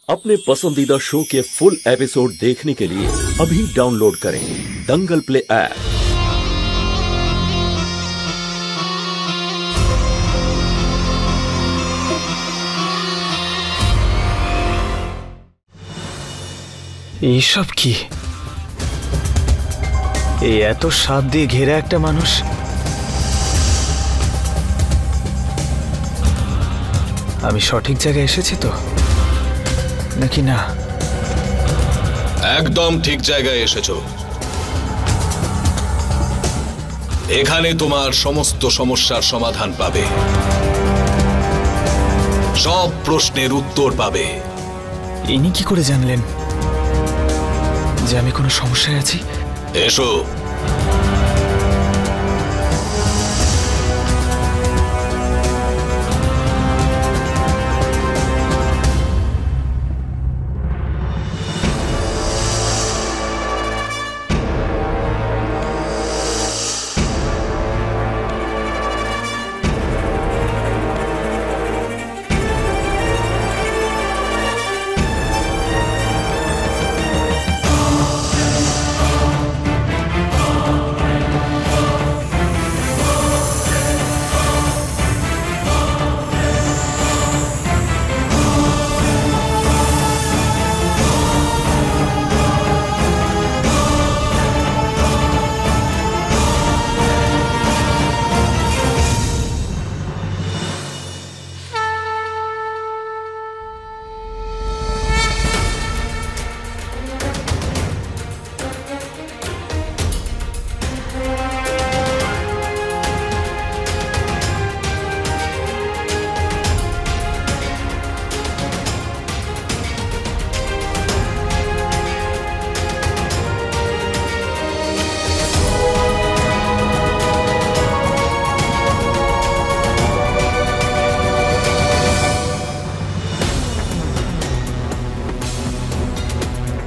अपने पसंदीदा शो के फुल एपिसोड देखने के लिए अभी डाउनलोड करें दंगल प्ले ऐप। এই সব কি? এই এত সাপ দিয়ে ঘেরা একটা মানুষ, আমি সঠিক জায়গায় এসেছি তো নাকি না? একদম ঠিক জায়গায় এসেছো। এখানে তোমার সমস্ত সমস্যার সমাধান পাবে, সব প্রশ্নের উত্তর পাবে। ইনি কি করে জানলেন যে আমি কোনো সমস্যায় আছি? এসো।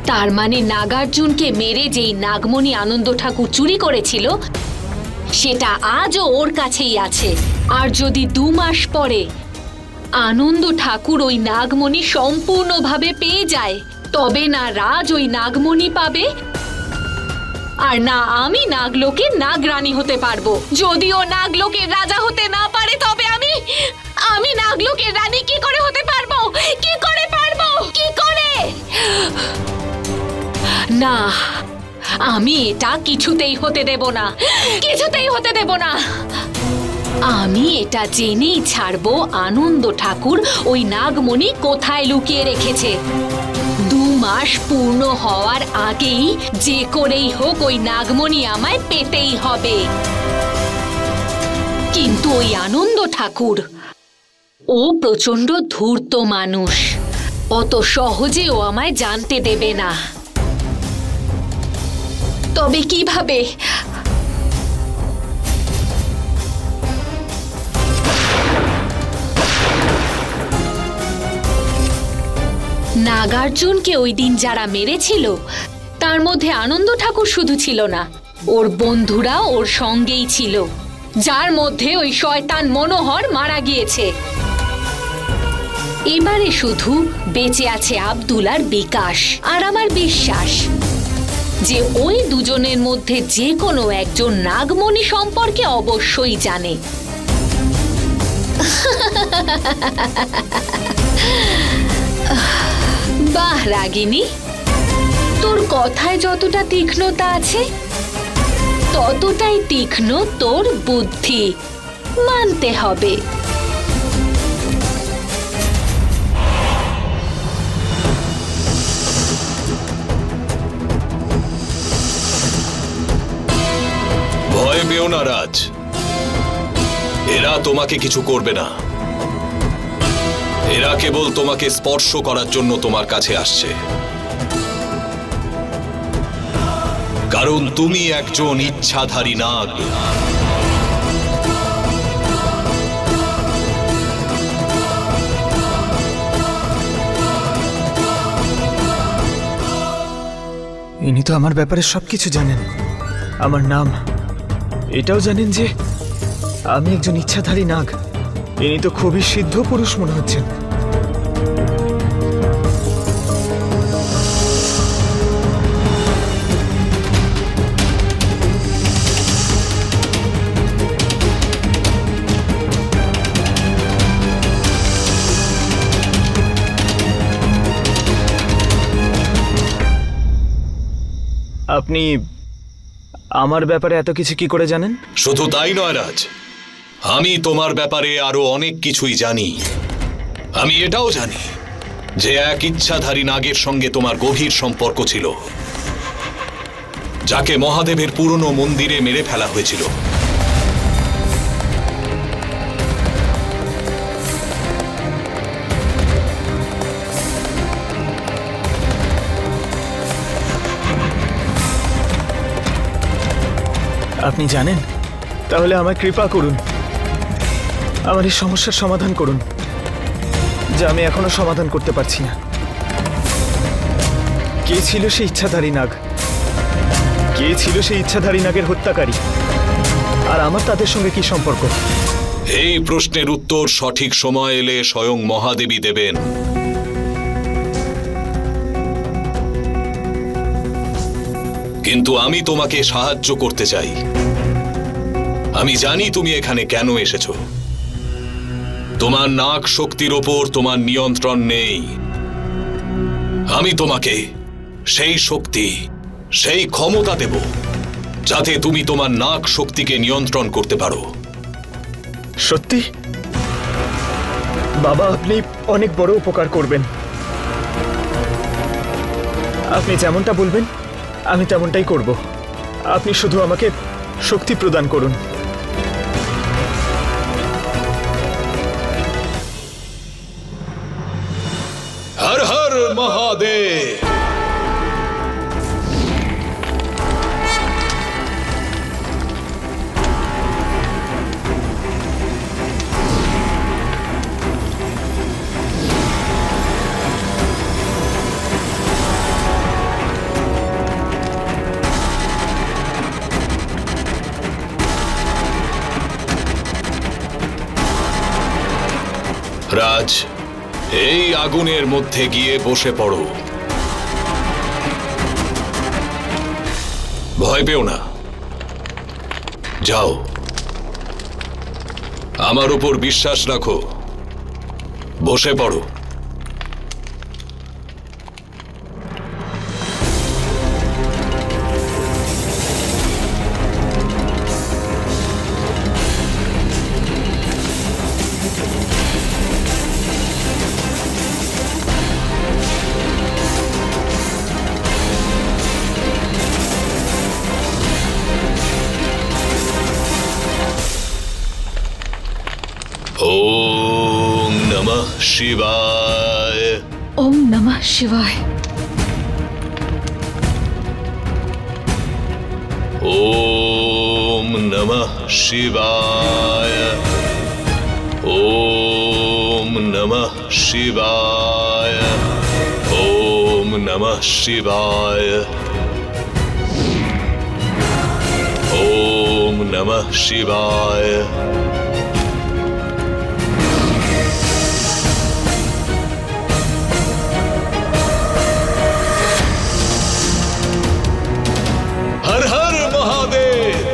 তার মানে নাগার্জুনকে মেরে যেই নাগমণি আনন্দ ঠাকুর চুরি করেছিল সেটা আজও ওর কাছেই আছে। আর যদি 2 মাস পরে আনন্দ ঠাকুর ওই নাগমণি সম্পূর্ণভাবে পেয়ে যায়, তবে না রাজ ওই নাগমণি পাবে আর না আমি নাগলোকের নাগরানী হতে পারবো। যদি ও নাগলোকের রাজা হতে না পারে তবে আমি নাগলোকের রানী কি করে হতে পারবো? কি করে পারবো? কি করে? না, আমি এটা কিছুতেই হতে দেব না, কিছুতেই হতে দেব না। আমি এটা জেনেই ছাড়বো আনন্দ ঠাকুর ওই নাগমণি কোথায় লুকিয়ে রেখেছে। 2 মাস পূর্ণ হওয়ার আগেই যে করেই হোক ওই নাগমণি আমায় পেতেই হবে। কিন্তু ওই আনন্দ ঠাকুর ও প্রচন্ড ধূর্ত মানুষ, অত সহজে ও আমায় জানতে দেবে না। তবে কিভাবে? নাগার্জুনকে ওই দিন যারা মেরেছিল তার মধ্যে আনন্দ ঠাকুর শুধু ছিল না, ওর বন্ধুরা ওর সঙ্গেই ছিল, যার মধ্যে ওই শয়তান মনোহর মারা গিয়েছে। এবারে শুধু বেঁচে আছে আব্দুল আর বিকাশ। আর আমার বিশ্বাস যে ওই দুজনের মধ্যে যে কোনো একজন নাগমণি সম্পর্কে অবশ্যই জানে। বাহ রাগিনী, তোর কথায় যতটা তীক্ষ্ণতা আছে ততটাই তীক্ষ্ণ তোর বুদ্ধি, মানতে হবে। ভয় পেও না রাজ, এরা তোমাকে কিছু করবে না। এরা কেবল তোমাকে স্পর্শ করার জন্য তোমার কাছে আসছে, কারণ তুমি একজন ইচ্ছাধারী নাগ। ইনি তো আমার ব্যাপারে সবকিছু জানেন, আমার নাম এটাও জানেন যে আমি একজন ইচ্ছাধারী নাগ। ইনি তো খুবই সিদ্ধ পুরুষ মনে হচ্ছেন। আপনি আমার ব্যাপারে এত কিছু কি করে জানেন? শুধু তাই নয় রাজ, আমি তোমার ব্যাপারে আরো অনেক কিছুই জানি। আমি এটাও জানি যে এক ইচ্ছাধারী নাগের সঙ্গে তোমার গভীর সম্পর্ক ছিল, যাকে মহাদেবের পুরনো মন্দিরে মেরে ফেলা হয়েছিল। আপনি জানেন? তাহলে আমায় কৃপা করুন, আমার এই সমস্যার সমাধান করুন, যা আমি এখনো সমাধান করতে পারছি না। কে ছিল সেই ইচ্ছাধারী নাগ? কে ছিল সেই ইচ্ছাধারী নাগের হত্যাকারী? আর আমার তাদের সঙ্গে কি সম্পর্ক? এই প্রশ্নের উত্তর সঠিক সময় এলে স্বয়ং মহাদেবী দেবেন। কিন্তু আমি তোমাকে সাহায্য করতে চাই। আমি জানি তুমি এখানে কেন এসেছো। তোমার নাগ শক্তির ওপর তোমার নিয়ন্ত্রণ নেই। আমি তোমাকে সেই শক্তি, সেই ক্ষমতা দেব, যাতে তুমি তোমার নাগ শক্তিকে নিয়ন্ত্রণ করতে পারো। সত্যি? বাবা, আপনি অনেক বড় উপকার করবেন। আপনি যেমনটা বলবেন আমি তেমনটাই করব। আপনি শুধু আমাকে শক্তি প্রদান করুন। হর হর মহাদেব। রাজ, এই আগুনের মধ্যে গিয়ে বসে পড়ো। ভয় পেও না, যাও। আমার উপর বিশ্বাস রাখো, বসে পড়ো। ओम नमः शिवाय। ओम नमः शिवाय। ओम नमः शिवाय। ओम नमः शिवाय। ओम नमः शिवाय। ओम नमः शिवाय। हर हर महादेव।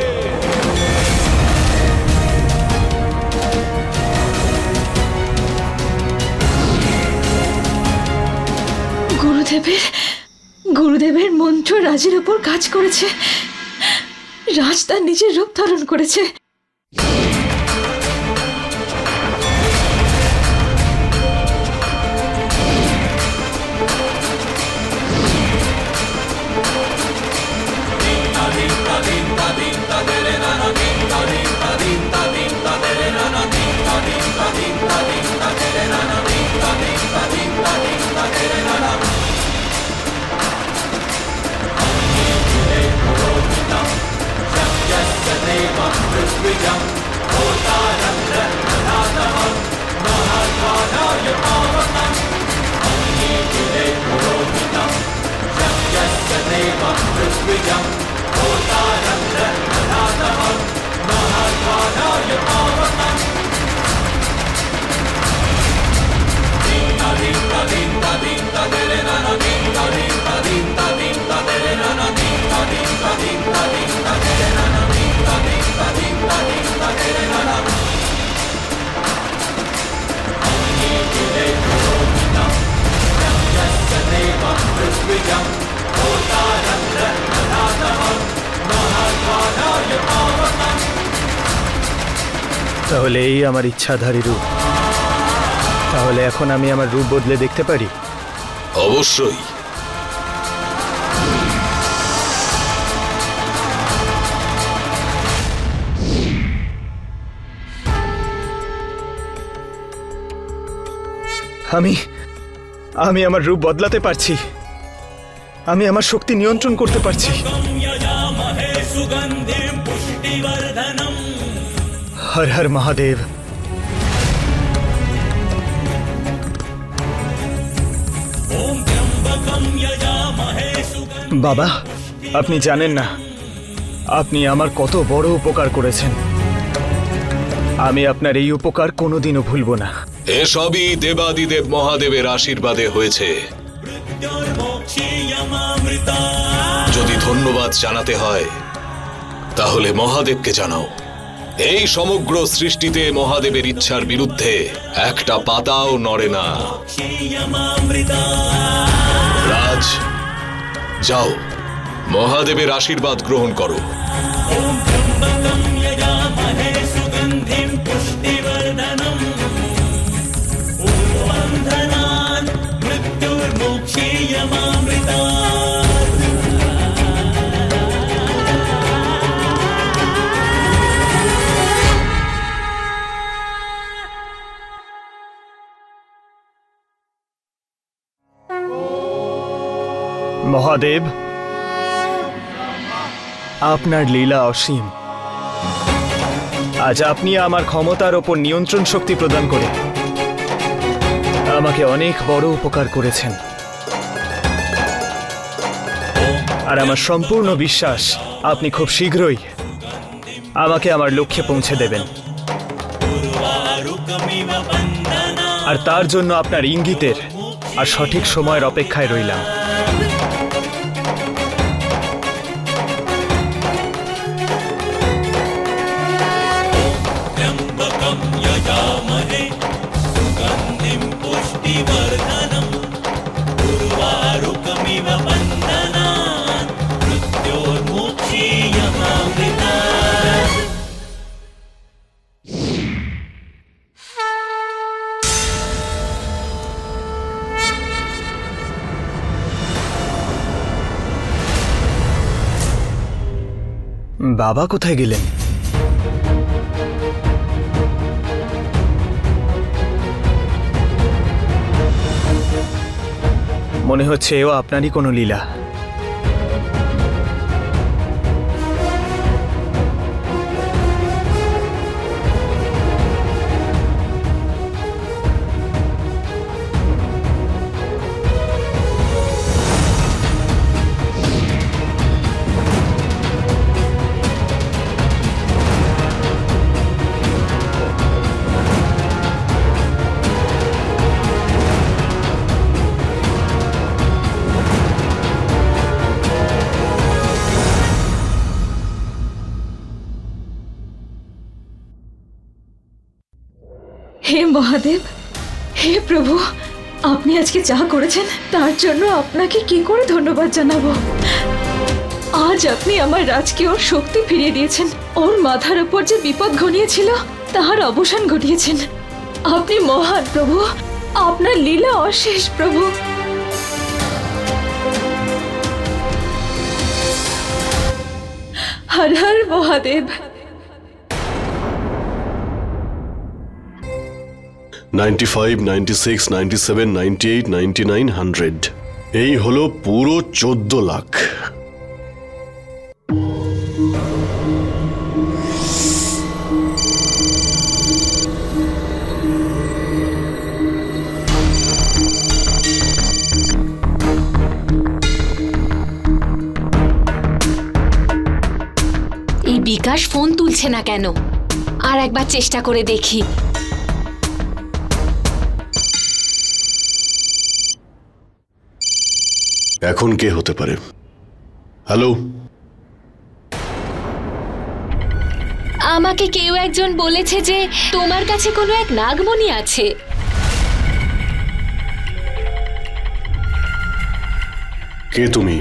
গুরুদেবের মন্ত্র রাজের উপর কাজ করেছে। রাজ তার নিজের রূপ ধারণ করেছে। তাহলে এই আমার ইচ্ছাধারী রূপ। তাহলে এখন আমি আমার রূপ বদলে দেখতে পারি? অবশ্যই। আমি আমার রূপ বদলাতে পারছি। আমি আমার শক্তি নিয়ন্ত্রণ করতে পারছি। হর হর মহাদেব। বাবা, আপনি জানেন না আপনি আমার কত বড় উপকার করেছেন। আমি আপনার এই উপকার কোনোদিনও ভুলব না। এসবই দেবাদিদেব মহাদেবের আশীর্বাদে হয়েছে। যদি ধন্যবাদ জানাতে হয় তাহলে মহাদেবকে জানাও। এই সমগ্র সৃষ্টিতে মহাদেবের ইচ্ছার বিরুদ্ধে একটা পাতাও নড়ে না। রাজ, যাও মহাদেবের আশীর্বাদ গ্রহণ করো। মহাদেব, আপনার লীলা অসীম। আজ আপনি আমার ক্ষমতার ওপর নিয়ন্ত্রণ শক্তি প্রদান করে আমাকে অনেক বড় উপকার করেছেন। আর আমার সম্পূর্ণ বিশ্বাস আপনি খুব শীঘ্রই আমাকে আমার লক্ষ্যে পৌঁছে দেবেন। আর তার জন্য আপনার ইঙ্গিতের আর সঠিক সময়ের অপেক্ষায় রইলাম। বাবা কোথায় গেলেন? মনে হচ্ছে এও আপনারই কোনো লীলা। হে মহাদেব, হে প্রভু, আপনি আজকে যা করেছেন তার জন্য আপনাকে কি করে ধন্যবাদ জানাবো। আজ আপনি আমার রাজকে ওর শক্তি ফিরিয়ে দিয়েছেন। ওর মাথার উপর যে বিপদ ঘনিয়েছিল তাহার অবসান ঘটিয়েছেন। আপনি মহান প্রভু, আপনার লীলা অশেষ প্রভু। হর হর মহাদেব। 95, 96, 97, 98, 99, 100 এই হলো পুরো 14 লাখ। এই বিকাশ ফোন তুলছে না কেন? আর একবার চেষ্টা করে দেখি। এখন কে হতে পারে? হ্যালো, আমাকে কেউ একজন বলেছে যে তোমার কাছে কোনো এক নাগমণি আছে। কে তুমি?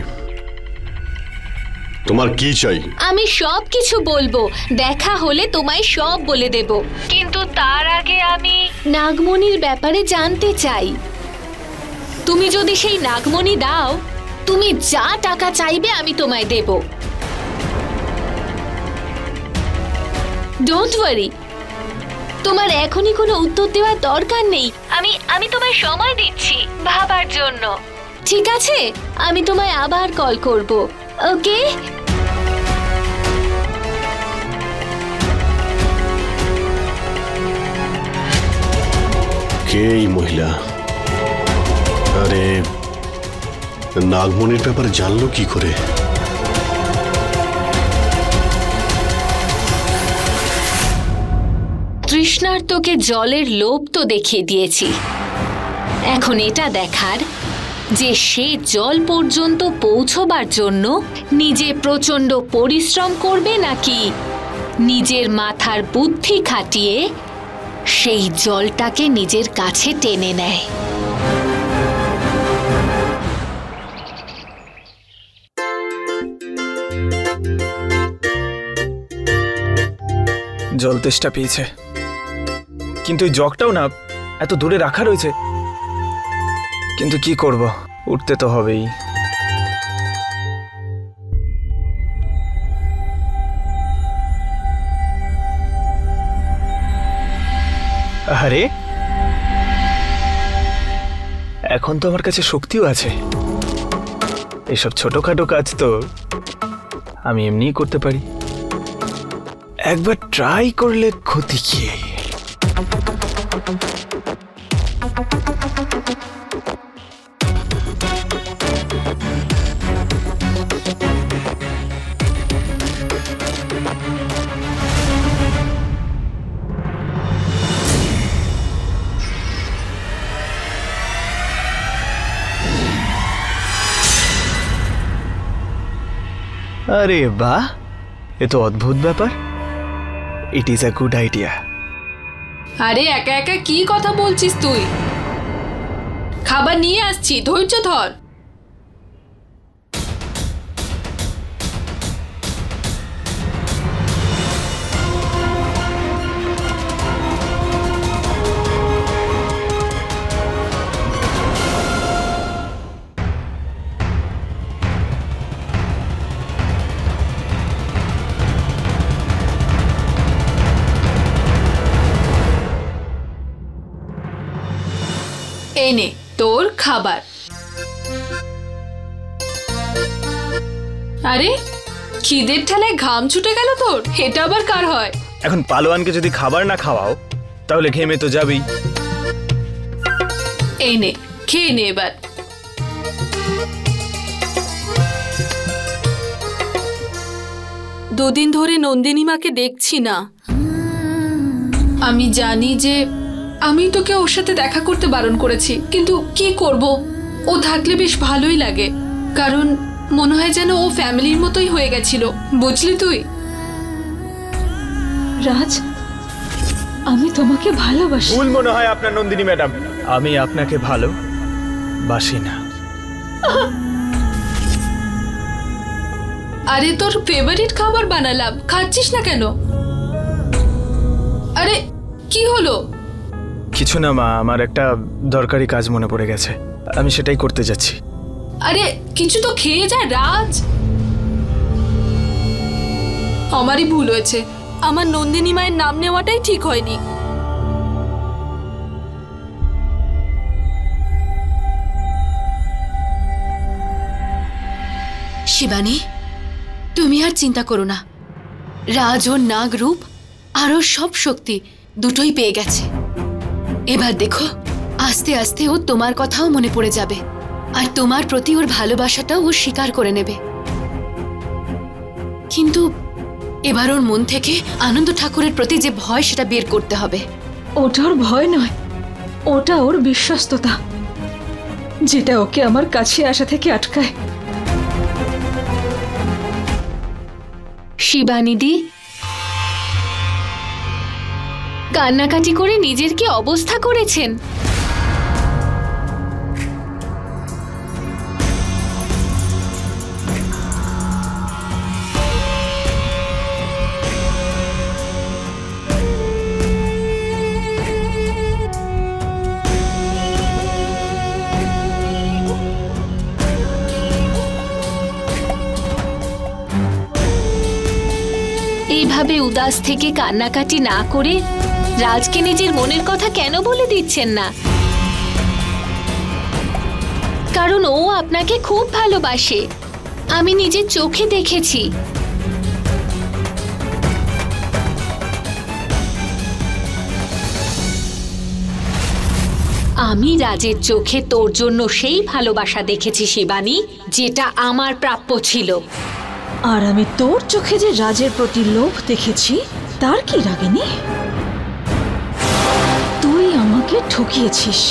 তোমার কি চাই? আমি সব কিছু বলবো, দেখা হলে তোমায় সব বলে দেব, কিন্তু তার আগে আমি নাগমণির ব্যাপারে জানতে চাই। তুমি যদি সেই নাগমণি দাও, তুমি যা টাকা চাইবে আমি তোমায় দেব। ডোন্ট ওয়ারি, তোমার এখনই কোনো উত্তর দেওয়ার দরকার নেই। আমি তোমায় সময় দিচ্ছি ভাবার জন্য। ঠিক আছে, আমি তোমায় আবার কল করব। ওকে? কে এই মহিলা? আরে নাগমণির ব্যাপারে জানলো কি করে? তৃষ্ণার তোকে জলের লোভ তো দেখিয়ে দিয়েছি, এখন এটা দেখার যে সে জল পর্যন্ত পৌঁছবার জন্য নিজে প্রচন্ড পরিশ্রম করবে নাকি নিজের মাথার বুদ্ধি খাটিয়ে সেই জলটাকে নিজের কাছে টেনে নেয়। জল তেষ্টা পেয়েছে, কিন্তু এই জগটাও না এত দূরে রাখা রয়েছে। কিন্তু কি করব, উঠতে তো হবেই। আরে এখন তো আমার কাছে শক্তিও আছে। এসব ছোটখাটো কাজ তো আমি এমনিই করতে পারি। একবার ট্রাই করলে ক্ষতি কি? আরে বাহ, এ তো অদ্ভুত ব্যাপার। It is a good idea. আরে একা একা কি কথা বলছিস তুই? খাবার নিয়ে আসছি, ধৈর্য ধর। এই নে তোর খাবার। আরে খিদের ঠেলায় ঘাম ছুটে গেল তোর, এটা আবার কার হয়? এখন পালোয়ানকে যদি খাবার না খাওয়াও তাহলে ঘেমে তো যাবেই। এই নে খেয়ে নে এবার। দুদিন ধরে নন্দিনী মাকে দেখছি না। আমি জানি যে আমি তোকে ওর সাথে দেখা করতে বারণ করেছি, কিন্তু কি করব, ও থাকলে বেশ ভালোই লাগে। কারণ মনে হয় যেন ও ফ্যামিলির মতোই হয়ে গেছিল, বুঝলি তুই? রাজ, আমি তোমাকে ভালোবাসি। ভুল মনে হয় আপনার নন্দিনী ম্যাডাম, আমি আপনাকে ভালোবাসি না। আরে তোর ফেভারিট খাবার বানালাম, খাচ্ছিস না কেন? আরে কি হলো? কিছু না মা, আমার একটা দরকারি কাজ মনে পড়ে গেছে, আমি সেটাই করতে যাচ্ছি। আরে কিছু তো খেয়ে যা রাজ। আমারই ভুল হয়েছে, আমার নন্দিনী মায়ের নাম নেওয়াটাই ঠিক হয়নি। শিবানী, তুমি আর চিন্তা করো না। রাজ ওর নাগ রূপ আর ওর সব শক্তি দুটোই পেয়ে গেছে। এবার দেখো, আস্তে আস্তে ও তোমার কথাও মনে পড়ে যাবে, আর তোমার প্রতি ওর ভালোবাসাটাও ও স্বীকার করে নেবে। কিন্তু এবার ওর মন থেকে আনন্দ ঠাকুরের প্রতি যে ভয় সেটা বের করতে হবে। ওটা ওর ভয় নয়, ওটা ওর বিশ্বস্ততা, যেটা ওকে আমার কাছে আসা থেকে আটকায়। শিবানিদি, কান্নাকাটি করে নিজের কি অবস্থা করেছেন? এইভাবে উদাস থেকে কান্নাকাটি না করে রাজকে নিজের মনের কথা কেন বলে দিচ্ছেন না? কারণ ও আপনাকে খুব ভালোবাসে, আমি নিজের চোখে দেখেছি। আমি রাজের চোখে তোর জন্য সেই ভালোবাসা দেখেছি শিবানী, যেটা আমার প্রাপ্য ছিল। আর আমি তোর চোখে যে রাজের প্রতি লোভ দেখেছি, তার কি রাগিনী? তুই আমাকে ঠকিয়েছিস,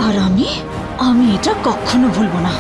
আর আমি এটা কখনো ভুলবো না।